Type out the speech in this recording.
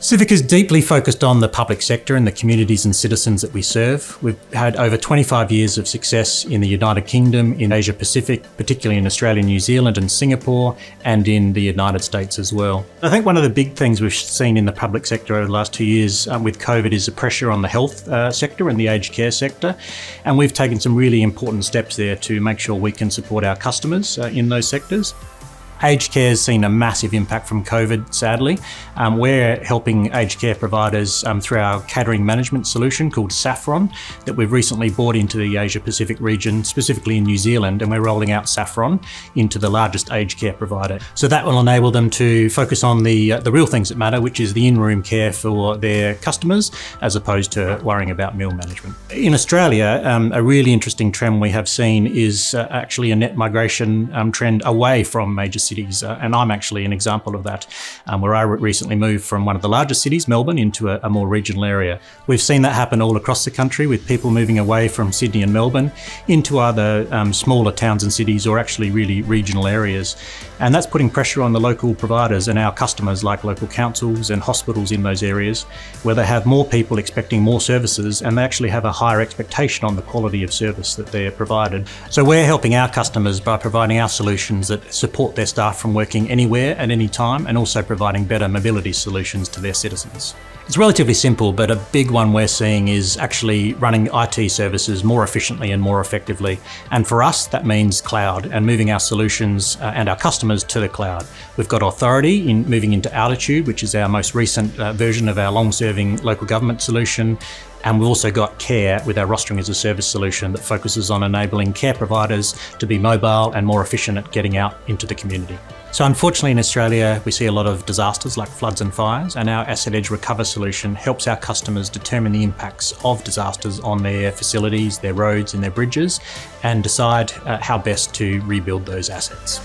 Civica is deeply focused on the public sector and the communities and citizens that we serve. We've had over 25 years of success in the United Kingdom, in Asia Pacific, particularly in Australia, New Zealand and Singapore, and in the United States as well. I think one of the big things we've seen in the public sector over the last 2 years with COVID is the pressure on the health sector and the aged care sector. And we've taken some really important steps there to make sure we can support our customers in those sectors. Aged care has seen a massive impact from COVID, sadly. We're helping aged care providers through our catering management solution called Saffron that we've recently brought into the Asia Pacific region, specifically in New Zealand, and we're rolling out Saffron into the largest aged care provider. So that will enable them to focus on the real things that matter, which is the in-room care for their customers, as opposed to worrying about meal management. In Australia, a really interesting trend we have seen is actually a net migration trend away from major cities, and I'm actually an example of that, where I recently moved from one of the largest cities, Melbourne, into a more regional area. We've seen that happen all across the country, with people moving away from Sydney and Melbourne into other smaller towns and cities, or actually really regional areas. And that's putting pressure on the local providers and our customers, like local councils and hospitals in those areas, where they have more people expecting more services, and they actually have a higher expectation on the quality of service that they're provided. So we're helping our customers by providing our solutions that support their staff from working anywhere at any time, and also providing better mobility solutions to their citizens. It's relatively simple, but a big one we're seeing is actually running IT services more efficiently and more effectively. And for us, that means cloud and moving our solutions and our customers to the cloud. We've got authority in moving into Altitude, which is our most recent version of our long-serving local government solution. And we've also got Care with our rostering as a service solution that focuses on enabling care providers to be mobile and more efficient at getting out into the community. So unfortunately in Australia, we see a lot of disasters like floods and fires, and our Asset Edge Recover solution helps our customers determine the impacts of disasters on their facilities, their roads and their bridges, and decide how best to rebuild those assets.